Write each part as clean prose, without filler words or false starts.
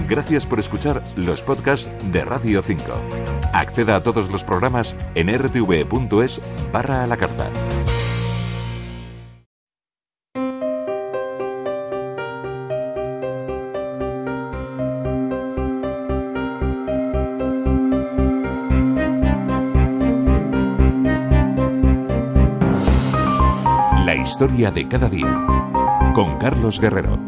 Gracias por escuchar los podcasts de Radio 5. Acceda a todos los programas en rtv.es/a la carta. La historia de cada día, con Carlos Guerrero.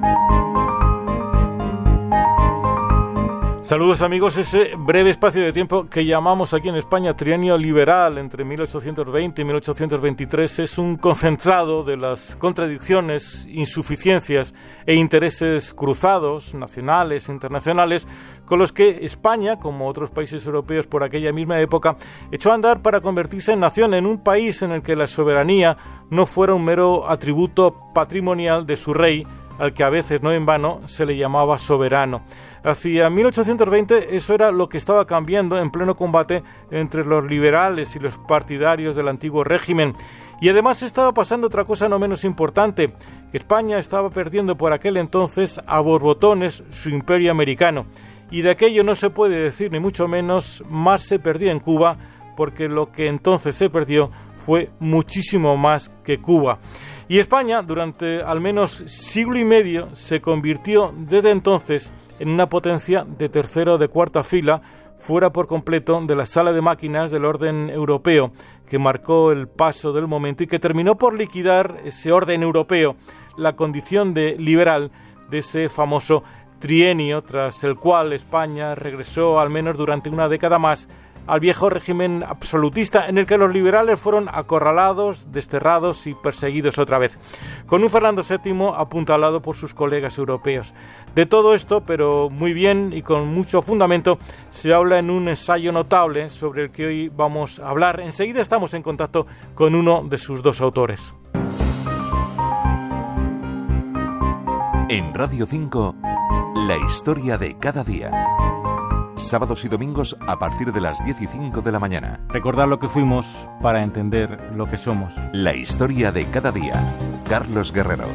Saludos amigos, ese breve espacio de tiempo que llamamos aquí en España trienio liberal entre 1820 y 1823 es un concentrado de las contradicciones, insuficiencias e intereses cruzados, nacionales e internacionales, con los que España, como otros países europeos por aquella misma época, echó a andar para convertirse en nación, en un país en el que la soberanía no fuera un mero atributo patrimonial de su rey, al que a veces, no en vano, se le llamaba soberano. Hacia 1820 eso era lo que estaba cambiando en pleno combate entre los liberales y los partidarios del antiguo régimen. Y además estaba pasando otra cosa no menos importante, que España estaba perdiendo por aquel entonces a borbotones su imperio americano. Y de aquello no se puede decir, ni mucho menos, más se perdió en Cuba, porque lo que entonces se perdió fue muchísimo más que Cuba. Y España, durante al menos siglo y medio, se convirtió desde entonces en una potencia de tercera o de cuarta fila, fuera por completo de la sala de máquinas del orden europeo, que marcó el paso del momento y que terminó por liquidar ese orden europeo, la condición de liberal de ese famoso trienio, tras el cual España regresó, al menos durante una década más, al viejo régimen absolutista en el que los liberales fueron acorralados, desterrados y perseguidos otra vez, con un Fernando VII apuntalado por sus colegas europeos. De todo esto, pero muy bien y con mucho fundamento, se habla en un ensayo notable sobre el que hoy vamos a hablar. Enseguida estamos en contacto con uno de sus dos autores. En Radio 5, la historia de cada día. Sábados y domingos a partir de las 10:05 de la mañana. Recordar lo que fuimos para entender lo que somos. La historia de cada día. Carlos Guerrero.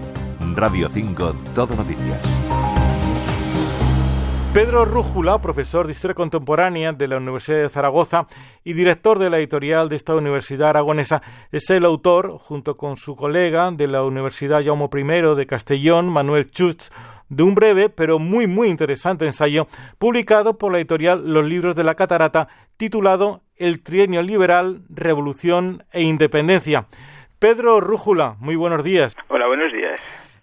Radio 5, Todo Noticias. Pedro Rújula, profesor de Historia Contemporánea de la Universidad de Zaragoza y director de la editorial de esta universidad aragonesa, es el autor, junto con su colega de la Universidad Jaume I de Castellón, Manuel Chust, de un breve pero muy interesante ensayo publicado por la editorial Los Libros de la Catarata, titulado El trienio liberal, revolución e independencia. Pedro Rújula, muy buenos días. Hola, buenos días.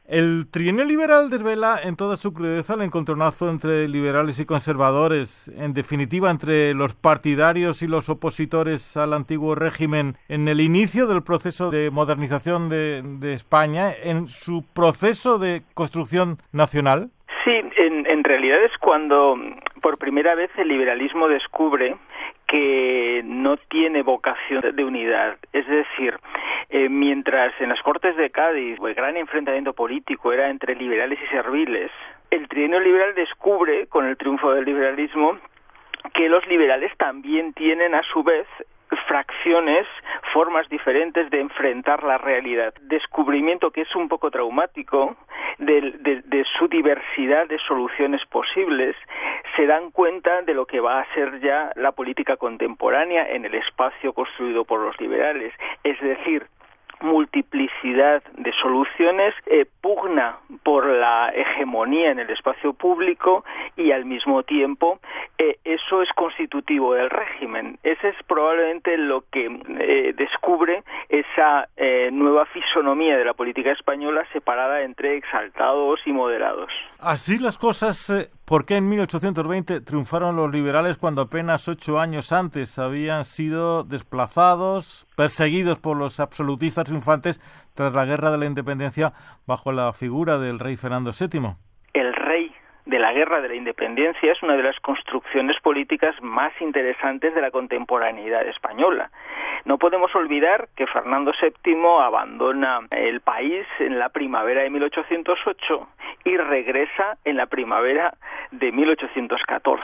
El trienio liberal desvela en toda su crudeza el encontronazo entre liberales y conservadores, en definitiva entre los partidarios y los opositores al antiguo régimen en el inicio del proceso de modernización de España, en su proceso de construcción nacional. Sí, en realidad es cuando por primera vez el liberalismo descubre que no tiene vocación de unidad. Es decir, mientras en las Cortes de Cádiz el gran enfrentamiento político era entre liberales y serviles, el trienio liberal descubre, con el triunfo del liberalismo, que los liberales también tienen a su vez fracciones, formas diferentes de enfrentar la realidad. Descubrimiento que es un poco traumático de su diversidad de soluciones posibles. Se dan cuenta de lo que va a ser ya la política contemporánea en el espacio construido por los liberales, es decir, multiplicidad de soluciones, pugna por la hegemonía en el espacio público y al mismo tiempo eso es constitutivo del régimen. Ese es probablemente lo que descubre esa nueva fisonomía de la política española separada entre exaltados y moderados. Así las cosas, ¿por qué en 1820 triunfaron los liberales cuando apenas 8 años antes habían sido desplazados, perseguidos por los absolutistas triunfantes tras la Guerra de la Independencia bajo la figura del rey Fernando VII? El rey de la Guerra de la Independencia es una de las construcciones políticas más interesantes de la contemporaneidad española. No podemos olvidar que Fernando VII abandona el país en la primavera de 1808 y regresa en la primavera de 1814.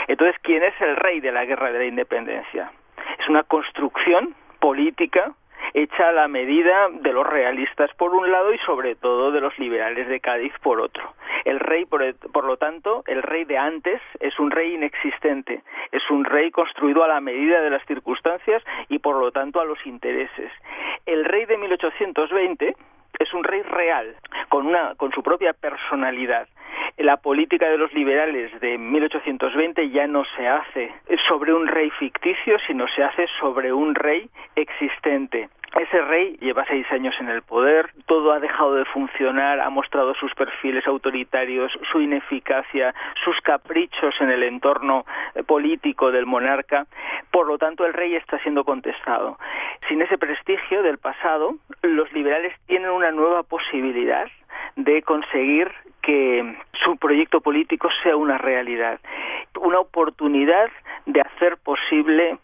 Entonces, ¿quién es el rey de la Guerra de la Independencia? Es una construcción política hecha a la medida de los realistas por un lado y sobre todo de los liberales de Cádiz por otro. El rey, por lo tanto, el rey de antes es un rey inexistente, es un rey construido a la medida de las circunstancias y por lo tanto a los intereses. El rey de 1820 es un rey real, con su propia personalidad. La política de los liberales de 1820 ya no se hace sobre un rey ficticio, sino se hace sobre un rey existente. Ese rey lleva 6 años en el poder, todo ha dejado de funcionar, ha mostrado sus perfiles autoritarios, su ineficacia, sus caprichos en el entorno político del monarca. Por lo tanto, el rey está siendo contestado. Sin ese prestigio del pasado, los liberales tienen una nueva posibilidad de conseguir que su proyecto político sea una realidad, una oportunidad de hacer posible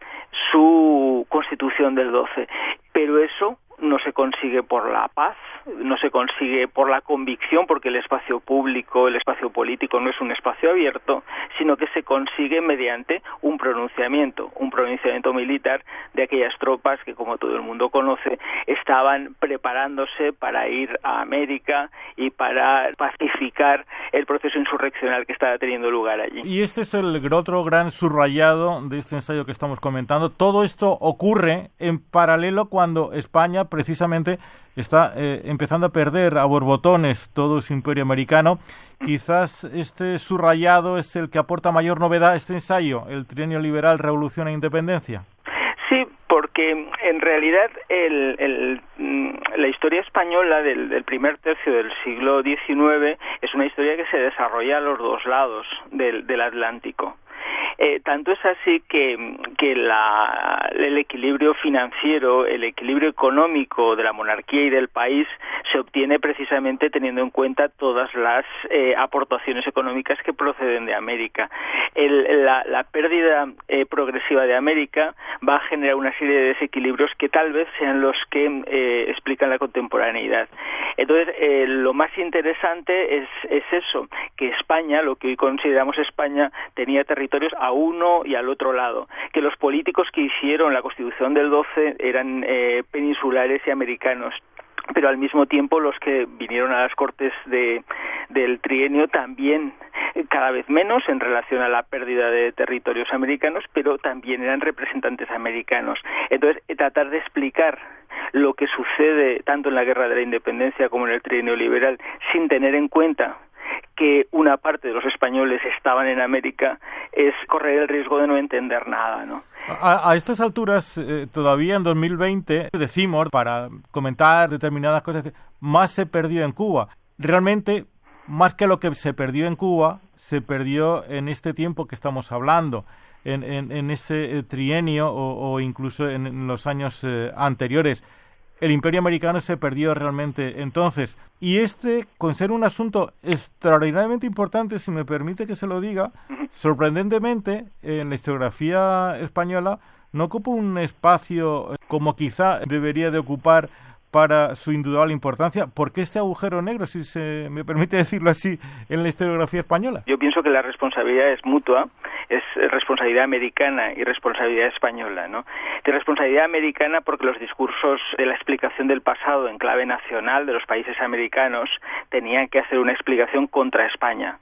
su Constitución del 12. Pero eso no se consigue por la paz, no se consigue por la convicción, porque el espacio público, el espacio político no es un espacio abierto, sino que se consigue mediante un pronunciamiento militar de aquellas tropas que, como todo el mundo conoce, estaban preparándose para ir a América y para pacificar el proceso insurreccional que estaba teniendo lugar allí. Y este es el otro gran subrayado de este ensayo que estamos comentando. Todo esto ocurre en paralelo cuando España precisamente está empezando a perder a borbotones todo su imperio americano. Quizás este subrayado es el que aporta mayor novedad a este ensayo, el trienio liberal, revolución e independencia. Sí, porque en realidad la historia española del primer tercio del siglo XIX es una historia que se desarrolla a los dos lados del Atlántico. Tanto es así que el equilibrio financiero, el equilibrio económico de la monarquía y del país se obtiene precisamente teniendo en cuenta todas las aportaciones económicas que proceden de América. La pérdida progresiva de América va a generar una serie de desequilibrios que tal vez sean los que explican la contemporaneidad. Entonces, lo más interesante es eso, que España, lo que hoy consideramos España, tenía territorios a uno y al otro lado, que los políticos que hicieron la Constitución del 12 eran peninsulares y americanos, pero al mismo tiempo los que vinieron a las Cortes del trienio también, cada vez menos en relación a la pérdida de territorios americanos, pero también eran representantes americanos. Entonces, tratar de explicar lo que sucede tanto en la Guerra de la Independencia como en el trienio liberal, sin tener en cuenta que una parte de los españoles estaban en América, es correr el riesgo de no entender nada, ¿no? A estas alturas, todavía en 2020, decimos, para comentar determinadas cosas, más se perdió en Cuba. Realmente, más que lo que se perdió en Cuba, se perdió en este tiempo que estamos hablando, en ese trienio o incluso en los años anteriores. El imperio americano se perdió realmente entonces. Y con ser un asunto extraordinariamente importante, si me permite que se lo diga, sorprendentemente, en la historiografía española no ocupa un espacio como quizá debería de ocupar para su indudable importancia. ¿Por qué este agujero negro, si se me permite decirlo así, en la historiografía española? Yo pienso que la responsabilidad es mutua, es responsabilidad americana y responsabilidad española, ¿no? De responsabilidad americana porque los discursos de la explicación del pasado en clave nacional de los países americanos tenían que hacer una explicación contra España.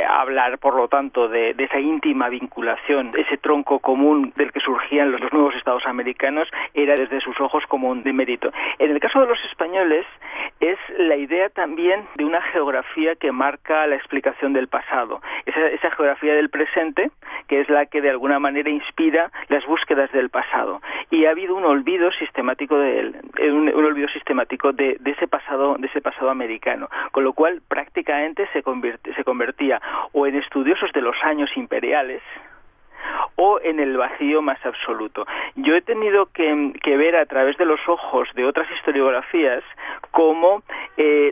Hablar, por lo tanto, de esa íntima vinculación, ese tronco común del que surgían los nuevos estados americanos, era desde sus ojos como un demérito. En el caso de los españoles, es la idea también de una geografía que marca la explicación del pasado, esa geografía del presente, que es la que de alguna manera inspira las búsquedas del pasado. Y ha habido un olvido sistemático de ese pasado americano, con lo cual prácticamente se convertía o en estudiosos de los años imperiales o en el vacío más absoluto. Yo he tenido que ver a través de los ojos de otras historiografías cómo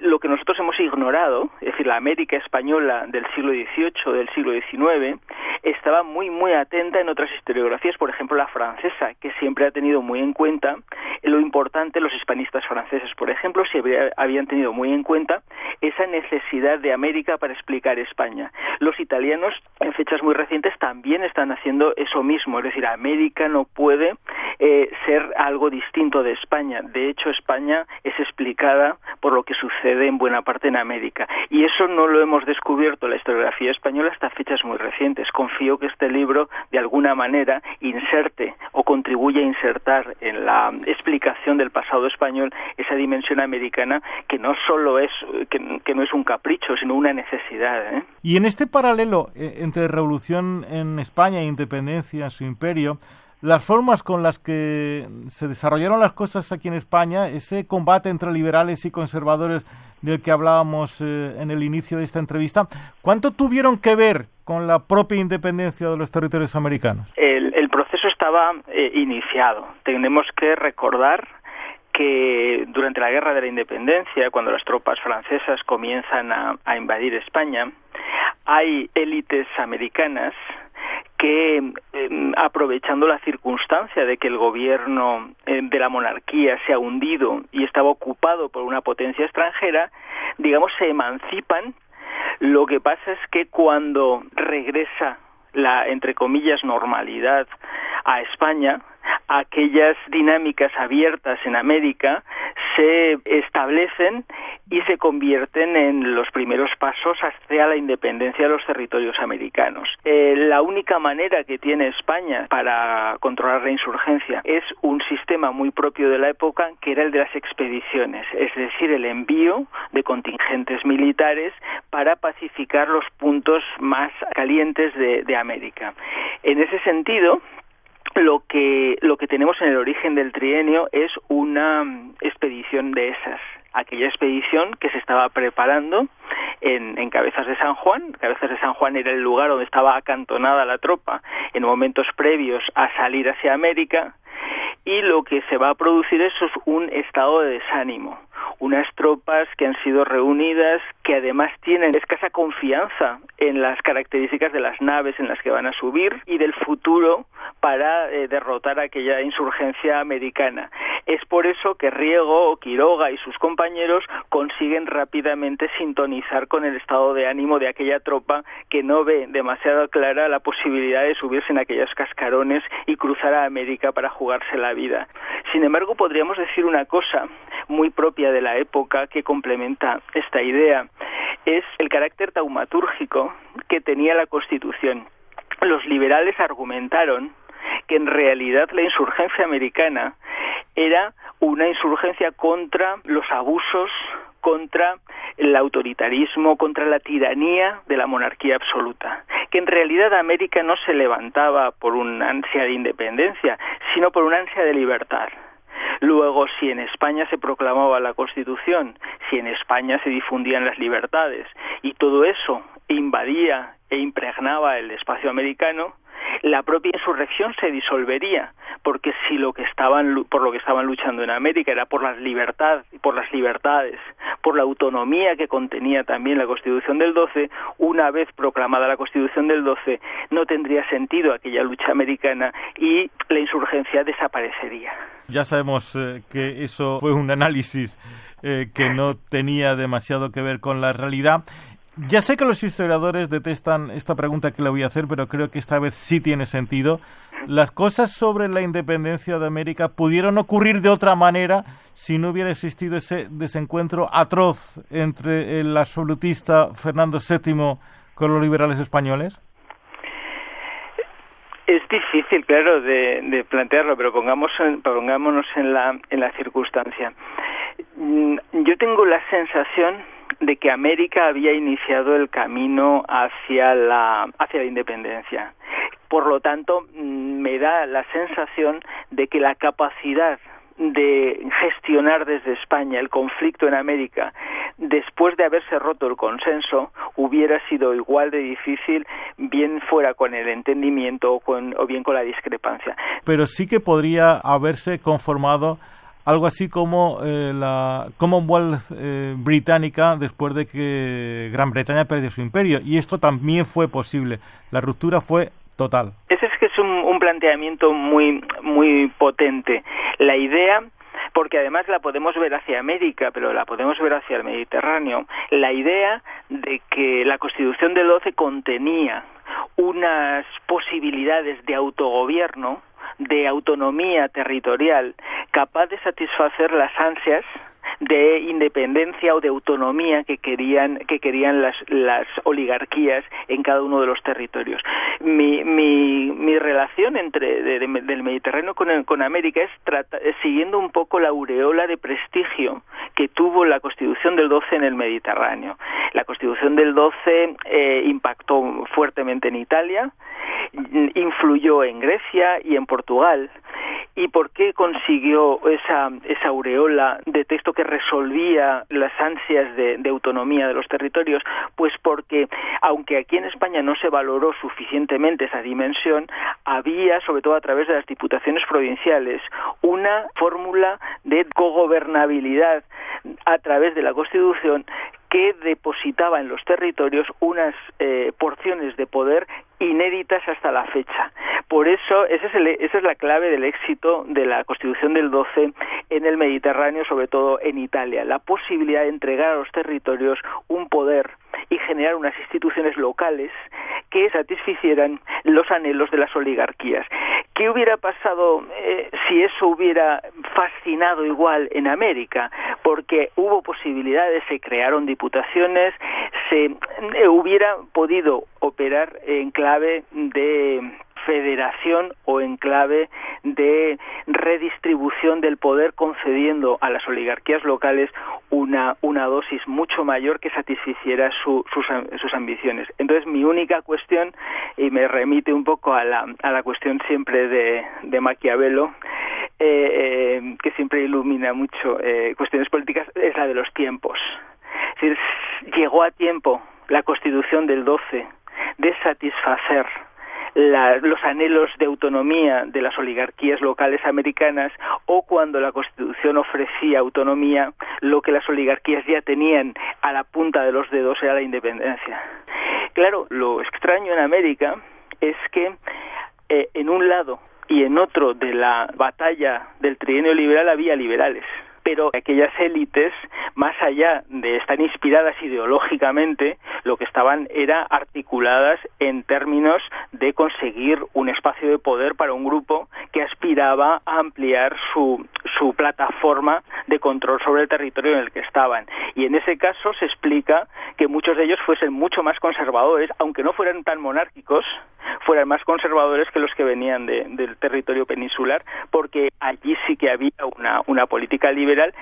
lo que nosotros hemos ignorado, es decir, la América española del siglo XVIII, del siglo XIX, estaba muy, muy atenta en otras historiografías, por ejemplo la francesa, que siempre ha tenido muy en cuenta lo importante, los hispanistas franceses, por ejemplo, si habían tenido muy en cuenta esa necesidad de América para explicar España. Los italianos, en fechas muy recientes, también están haciendo eso mismo, es decir, América no puede ser algo distinto de España. De hecho, España es explicada por lo que sucede en buena parte en América. Y eso no lo hemos descubierto la historiografía española hasta fechas muy recientes. Confío que este libro, de alguna manera, inserte o contribuye a insertar en la explicación del pasado español esa dimensión americana que no solo es, que no es un capricho, sino una necesidad, ¿eh? Y en este paralelo entre revolución en España e independencia en su imperio, las formas con las que se desarrollaron las cosas aquí en España, ese combate entre liberales y conservadores del que hablábamos en el inicio de esta entrevista, ¿cuánto tuvieron que ver con la propia independencia de los territorios americanos? El proceso estaba iniciado. Tenemos que recordar que durante la Guerra de la Independencia, cuando las tropas francesas comienzan a invadir España, hay élites americanas que, aprovechando la circunstancia de que el gobierno de la monarquía se ha hundido y estaba ocupado por una potencia extranjera, digamos, se emancipan. Lo que pasa es que cuando regresa la, entre comillas, normalidad a España, aquellas dinámicas abiertas en América se establecen y se convierten en los primeros pasos hacia la independencia de los territorios americanos. La única manera que tiene España para controlar la insurgencia es un sistema muy propio de la época, que era el de las expediciones, es decir, el envío de contingentes militares para pacificar los puntos más calientes de América. En ese sentido, lo que tenemos en el origen del trienio es una expedición de esas. Aquella expedición que se estaba preparando en Cabezas de San Juan. Cabezas de San Juan era el lugar donde estaba acantonada la tropa en momentos previos a salir hacia América, y lo que se va a producir es un estado de desánimo. Unas tropas que han sido reunidas, que además tienen escasa confianza en las características de las naves en las que van a subir y del futuro para derrotar aquella insurgencia americana. Es por eso que Riego, Quiroga y sus compañeros consiguen rápidamente sintonizar con el estado de ánimo de aquella tropa que no ve demasiado clara la posibilidad de subirse en aquellos cascarones y cruzar a América para jugarse la vida. Sin embargo, podríamos decir una cosa muy propia de la época que complementa esta idea, es el carácter taumatúrgico que tenía la Constitución. Los liberales argumentaron que en realidad la insurgencia americana era una insurgencia contra los abusos, contra el autoritarismo, contra la tiranía de la monarquía absoluta, que en realidad América no se levantaba por una ansia de independencia, sino por una ansia de libertad. Luego, si en España se proclamaba la Constitución, si en España se difundían las libertades, y todo eso invadía e impregnaba el espacio americano, la propia insurrección se disolvería, porque si por lo que estaban luchando en América era por las libertades, por la autonomía que contenía también la Constitución del 12, una vez proclamada la Constitución del 12, no tendría sentido aquella lucha americana y la insurgencia desaparecería. Ya sabemos que eso fue un análisis que no tenía demasiado que ver con la realidad. Ya sé que los historiadores detestan esta pregunta que le voy a hacer, pero creo que esta vez sí tiene sentido. ¿Las cosas sobre la independencia de América pudieron ocurrir de otra manera si no hubiera existido ese desencuentro atroz entre el absolutista Fernando VII con los liberales españoles? Es difícil, claro, de plantearlo, pero pongámonos en la circunstancia. Yo tengo la sensación de que América había iniciado el camino hacia la independencia. Por lo tanto, me da la sensación de que la capacidad de gestionar desde España el conflicto en América después de haberse roto el consenso hubiera sido igual de difícil, bien fuera con el entendimiento o bien con la discrepancia. Pero sí que podría haberse conformado algo así como la Commonwealth británica después de que Gran Bretaña perdió su imperio, y esto también fue posible. La ruptura fue total. Ese es un planteamiento muy, muy potente. La idea porque además la podemos ver hacia América, pero la podemos ver hacia el Mediterráneo, la idea de que la Constitución del 12 contenía unas posibilidades de autogobierno, de autonomía territorial, capaz de satisfacer las ansias de independencia o de autonomía que querían las oligarquías en cada uno de los territorios. Mi relación del Mediterráneo con América es siguiendo un poco la aureola de prestigio que tuvo la Constitución del 12 en el Mediterráneo. La Constitución del 12 impactó fuertemente en Italia, influyó en Grecia y en Portugal. ¿Y por qué consiguió esa aureola de texto que resolvía las ansias de autonomía de los territorios? Pues porque, aunque aquí en España no se valoró suficientemente esa dimensión, había, sobre todo a través de las diputaciones provinciales, una fórmula de cogobernabilidad a través de la Constitución que depositaba en los territorios unas porciones de poder inéditas hasta la fecha. Por eso, esa es la clave del éxito de la Constitución del 12 en el Mediterráneo, sobre todo en Italia, la posibilidad de entregar a los territorios un poder y generar unas instituciones locales que satisficieran los anhelos de las oligarquías. ¿Qué hubiera pasado si eso hubiera fascinado igual en América? Porque hubo posibilidades, se crearon diputaciones, se hubiera podido operar en clave de federación o en clave de redistribución del poder, concediendo a las oligarquías locales una dosis mucho mayor que satisficiera sus ambiciones. Entonces, mi única cuestión, y me remite un poco a la cuestión siempre de Maquiavelo, que siempre ilumina mucho cuestiones políticas, es la de los tiempos. Es decir, llegó a tiempo la Constitución del 12 de satisfacer los anhelos de autonomía de las oligarquías locales americanas, o cuando la Constitución ofrecía autonomía, lo que las oligarquías ya tenían a la punta de los dedos era la independencia. Claro, lo extraño en América es que en un lado y en otro de la batalla del trienio liberal había liberales, pero aquellas élites, más allá de estar inspiradas ideológicamente, lo que estaban era articuladas en términos de conseguir un espacio de poder para un grupo que aspiraba a ampliar su plataforma de control sobre el territorio en el que estaban. Y en ese caso se explica que muchos de ellos fuesen mucho más conservadores, aunque no fueran tan monárquicos, fueran más conservadores que los que venían del territorio peninsular, porque allí sí que había una política liberal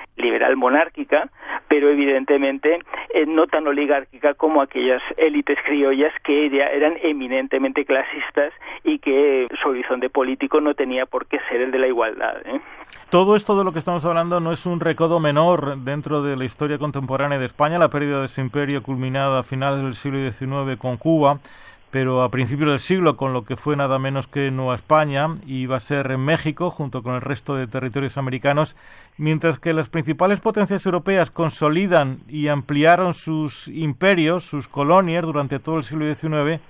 monárquica, pero evidentemente no tan oligárquica como aquellas élites criollas que eran eminentemente clasistas y que su horizonte político no tenía por qué ser el de la igualdad. Todo esto de lo que estamos hablando no es un recodo menor dentro de la historia contemporánea de España, la pérdida de su imperio culminada a finales del siglo XIX con Cuba, pero a principios del siglo con lo que fue nada menos que Nueva España, y va a ser en México junto con el resto de territorios americanos, mientras que las principales potencias europeas consolidan y ampliaron sus imperios, sus colonias durante todo el siglo XIX,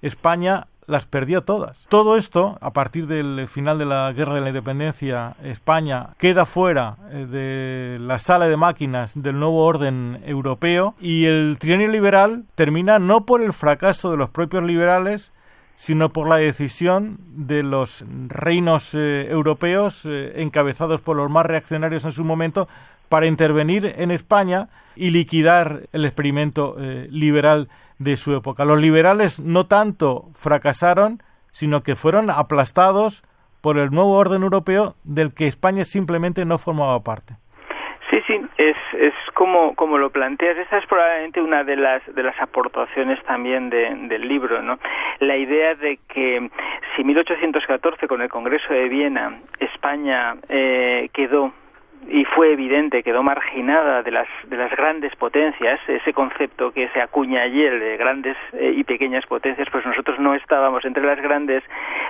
España las perdió todas. Todo esto, a partir del final de la Guerra de la Independencia, España queda fuera de la sala de máquinas del nuevo orden europeo, y el trienio liberal termina no por el fracaso de los propios liberales, sino por la decisión de los reinos europeos, encabezados por los más reaccionarios en su momento, para intervenir en España y liquidar el experimento liberal de su época. Los liberales no tanto fracasaron, sino que fueron aplastados por el nuevo orden europeo del que España simplemente no formaba parte. Sí, es como lo planteas. Esa es probablemente una de las aportaciones también del libro, ¿no? La idea de que si 1814, con el Congreso de Viena, España quedó, y fue evidente, quedó marginada de las grandes potencias, ese concepto que se acuña ayer de grandes y pequeñas potencias, pues nosotros no estábamos entre las grandes.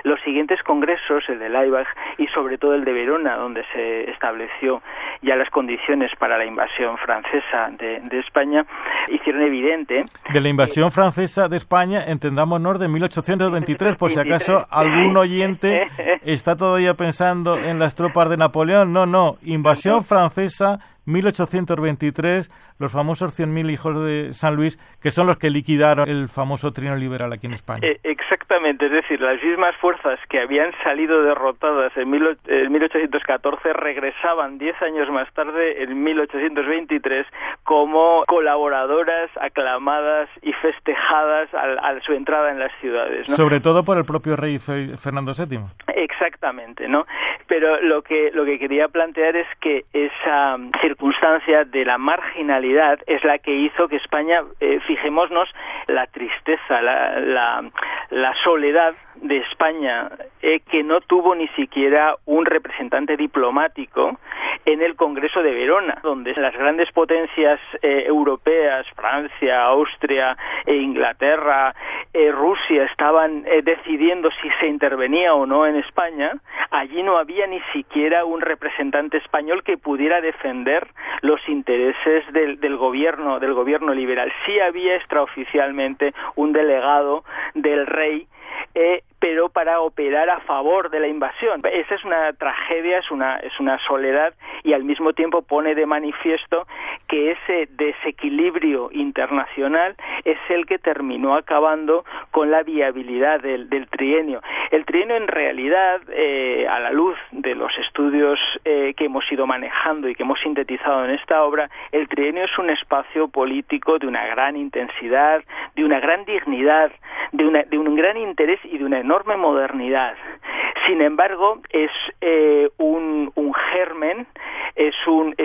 Los siguientes congresos, el de Laibach y sobre todo el de Verona, donde se estableció ya las condiciones para la invasión francesa de España, hicieron evidente... De la invasión francesa de España, entendámonos, de 1823, por si acaso algún oyente está todavía pensando en las tropas de Napoleón. No, invasión invasión francesa, 1823, los famosos 100.000 hijos de San Luis, que son los que liquidaron el famoso trienio liberal aquí en España. Exactamente, es decir, las mismas fuerzas que habían salido derrotadas en 1814 regresaban 10 años más tarde, en 1823, como colaboradoras aclamadas y festejadas a su entrada en las ciudades, ¿no? Sobre todo por el propio rey Fernando VII. Exactamente, ¿no? Pero lo que quería plantear es que esa circunstancia de la marginalidad es la que hizo que España, fijémonos, la tristeza, la soledad de España, que no tuvo ni siquiera un representante diplomático en el Congreso de Verona, donde las grandes potencias europeas, Francia, Austria, Inglaterra, Rusia, estaban decidiendo si se intervenía o no en España. Allí no había ni siquiera un representante español que pudiera defender los intereses del gobierno liberal. Sí había extraoficialmente un delegado del rey, pero para operar a favor de la invasión. Esa es una tragedia, es una soledad, y al mismo tiempo pone de manifiesto que ese desequilibrio internacional es el que terminó acabando con la viabilidad del trienio. El trienio, en realidad, a la luz de los estudios que hemos ido manejando y que hemos sintetizado en esta obra, el trienio es un espacio político de una gran intensidad, de una gran dignidad, de un gran interés y de una enorme modernidad. Sin embargo, es un germen, es un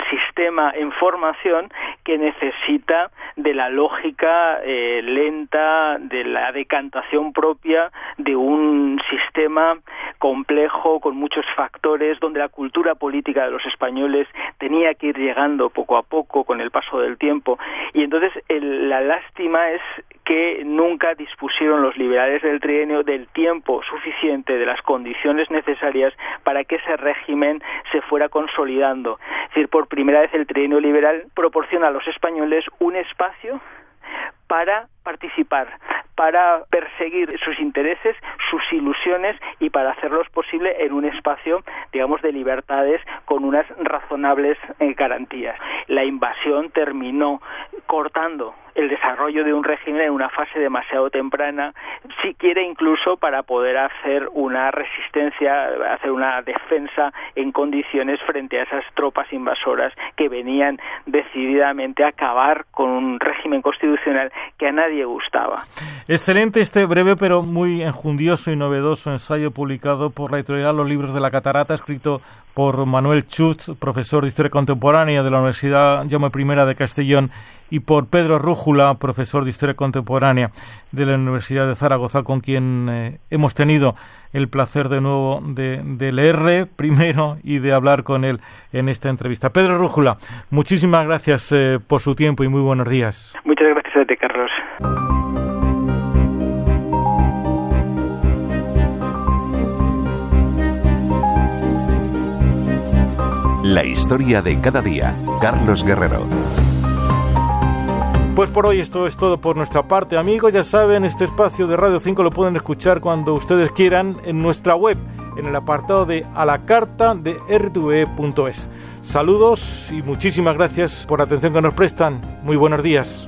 sistema en formación que necesita de la lógica lenta, de la decantación propia de un sistema complejo, con muchos factores, donde la cultura política de los españoles tenía que ir llegando poco a poco con el paso del tiempo. Y entonces la lástima es que nunca dispusieron los liberales del trienio del tiempo suficiente, de las condiciones necesarias para que ese régimen se fuera consolidando. Es decir, por primera vez el trienio liberal proporciona a los españoles un espacio para participar, para perseguir sus intereses, sus ilusiones, y para hacerlos posible en un espacio, digamos, de libertades con unas razonables garantías. La invasión terminó cortando el desarrollo de un régimen en una fase demasiado temprana, si quiere incluso para poder hacer una resistencia, hacer una defensa en condiciones frente a esas tropas invasoras que venían decididamente a acabar con un régimen constitucional que a nadie gustaba. Excelente este breve pero muy enjundioso y novedoso ensayo publicado por la editorial Los Libros de la Catarata, escrito por Manuel Chust, profesor de Historia Contemporánea de la Universidad Jaume I de Castellón, y por Pedro Rújula, profesor de Historia Contemporánea de la Universidad de Zaragoza, con quien hemos tenido el placer de nuevo de leerle primero y de hablar con él en esta entrevista. Pedro Rújula, muchísimas gracias por su tiempo y muy buenos días. Muchas gracias a ti, Carlos. La historia de cada día. Carlos Guerrero. Pues por hoy esto es todo por nuestra parte, amigos. Ya saben, este espacio de Radio 5 lo pueden escuchar cuando ustedes quieran en nuestra web, en el apartado de A la Carta de rtve.es. Saludos y muchísimas gracias por la atención que nos prestan. Muy buenos días.